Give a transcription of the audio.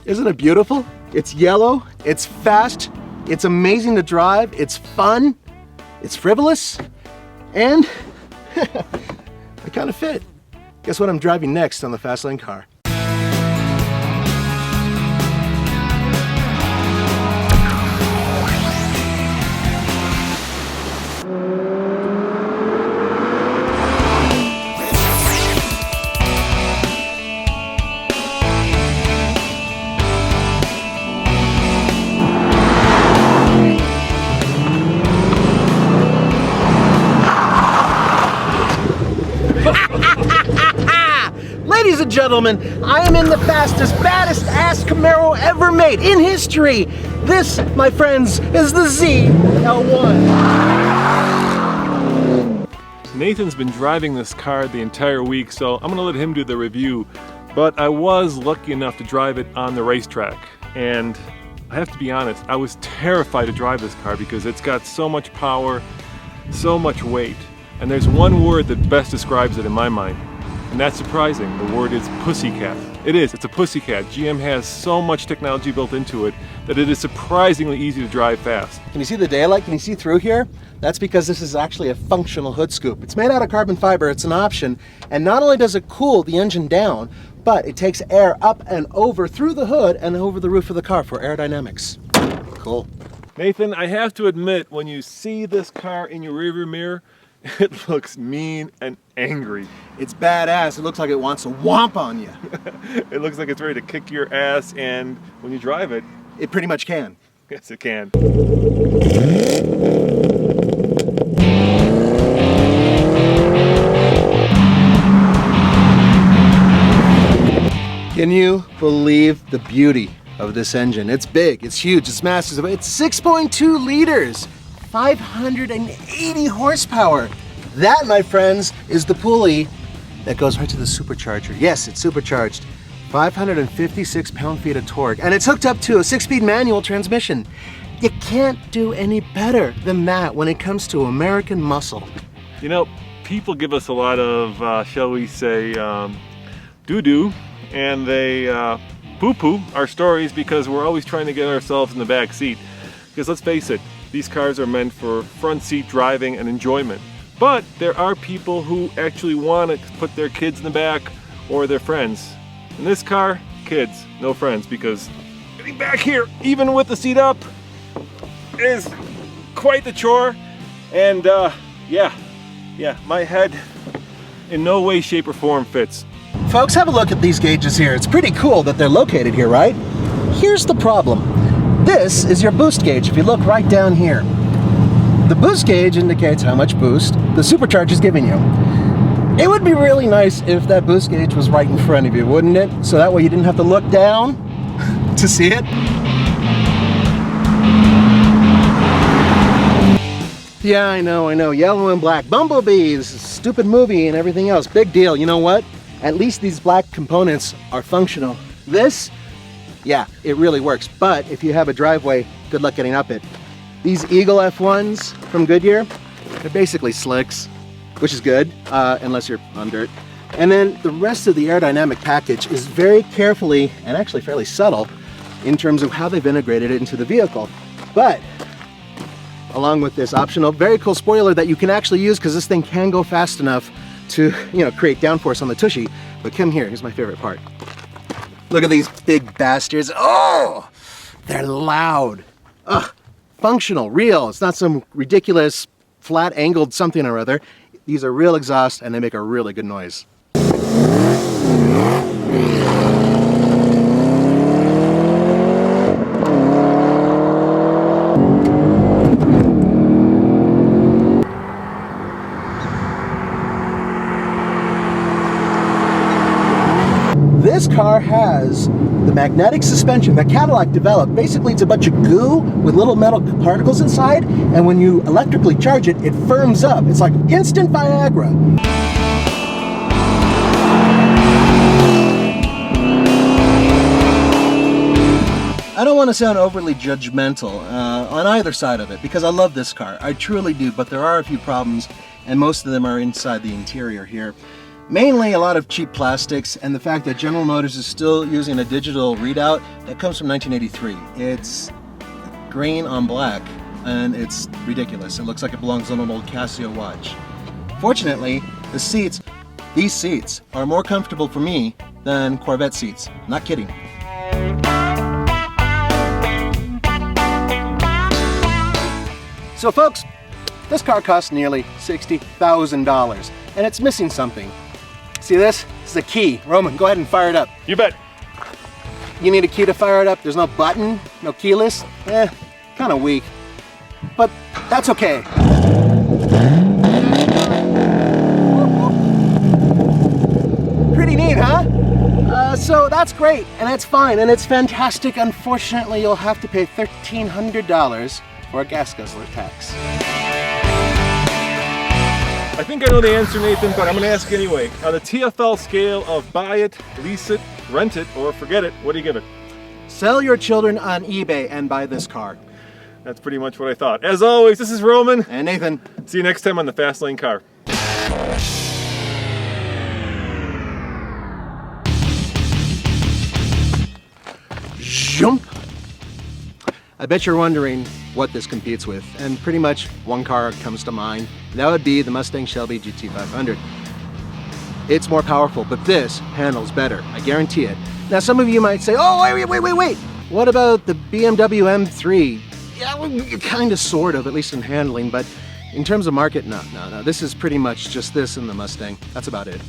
Isn't it beautiful? It's yellow, it's fast, it's amazing to drive, it's fun, it's frivolous, and I kind of fit. Guess what I'm driving next on the fast lane car? Ladies and gentlemen, I am in the fastest, baddest ass Camaro ever made in history. This, my friends, is the ZL1. Nathan's been driving this car the entire week, so I'm gonna let him do the review. But I was lucky enough to drive it on the racetrack. And I have to be honest, I was terrified to drive this car because it's got so much power, so much weight. And there's one word that best describes it in my mind. And that's surprising. The word is pussycat. It is, it's a pussycat. GM has so much technology built into it that it is surprisingly easy to drive fast. Can you see the daylight? Can you see through here? That's because this is actually a functional hood scoop. It's made out of carbon fiber, it's an option, and not only does it cool the engine down, but it takes air up and over through the hood and over the roof of the car for aerodynamics. Cool. Nathan, I have to admit, when you see this car in your rearview mirror, it looks mean and angry. It's badass. It looks like it wants to whomp on you. It looks like it's ready to kick your ass, and when you drive it, it pretty much can. Yes, it can. Can you believe the beauty of this engine? It's big, it's huge, it's massive. It's 6.2 liters. 580 horsepower. That, my friends, is the pulley that goes right to the supercharger. Yes, it's supercharged. 556 pound-feet of torque, and it's hooked up to a 6-speed manual transmission. You can't do any better than that when it comes to American muscle. You know, people give us a lot of, shall we say, doo-doo, and they poo-poo our stories because we're always trying to get ourselves in the back seat. Because let's face it, these cars are meant for front seat driving and enjoyment. But there are people who actually want to put their kids in the back or their friends. In this car, kids, no friends, because getting back here, even with the seat up, is quite the chore. And yeah, my head in no way, shape, or form fits. Folks, have a look at these gauges here. It's pretty cool that they're located here, right? Here's the problem. This is your boost gauge. If you look right down here, the boost gauge indicates how much boost the supercharger is giving you. It would be really nice if that boost gauge was right in front of you, wouldn't it? So that way you didn't have to look down to see it. Yeah, I know. Yellow and black. Bumblebees, stupid movie and everything else. Big deal. You know what? At least these black components are functional. This, yeah, it really works. But if you have a driveway, good luck getting up it. These Eagle F1s from Goodyear, they're basically slicks, which is good, unless you're on dirt. And then the rest of the aerodynamic package is very carefully and actually fairly subtle in terms of how they've integrated it into the vehicle. But along with this optional, very cool spoiler that you can actually use because this thing can go fast enough to, create downforce on the tushy. But come here, here's my favorite part. Look at these big bastards. Oh, they're loud. Ugh, functional, real. It's not some ridiculous flat angled something or other. These are real exhaust and they make a really good noise. This car has the magnetic suspension that Cadillac developed. Basically, it's a bunch of goo with little metal particles inside, and when you electrically charge it, it firms up. It's like instant Viagra. don't want to sound overly judgmental on either side of it, because I love this car. I truly do, but there are a few problems, and most of them are inside the interior here. Mainly a lot of cheap plastics, and the fact that General Motors is still using a digital readout that comes from 1983. It's green on black, and it's ridiculous. It looks like it belongs on an old Casio watch. Fortunately, these seats are more comfortable for me than Corvette seats. Not kidding. So folks, this car costs nearly $60,000, and it's missing something. See this? This is a key. Roman, go ahead and fire it up. You bet. You need a key to fire it up? There's no button? No keyless? Kind of weak. But that's okay. Pretty neat, huh? So that's great, and that's fine, and it's fantastic. Unfortunately, you'll have to pay $1,300 for a gas guzzler tax. I think I know the answer, Nathan, but I'm going to ask anyway. On the TFL scale of buy it, lease it, rent it, or forget it, what do you give it? Sell your children on eBay and buy this car. That's pretty much what I thought. As always, this is Roman. And Nathan. See you next time on the Fast Lane Car. Jump! I bet you're wondering what this competes with, and pretty much one car comes to mind. That would be the Mustang Shelby GT500. It's more powerful, but this handles better, I guarantee it. Now some of you might say, oh wait, what about the BMW M3? Yeah, well, kind of, sort of, at least in handling, but in terms of market, no. This is pretty much just this and the Mustang. That's about it.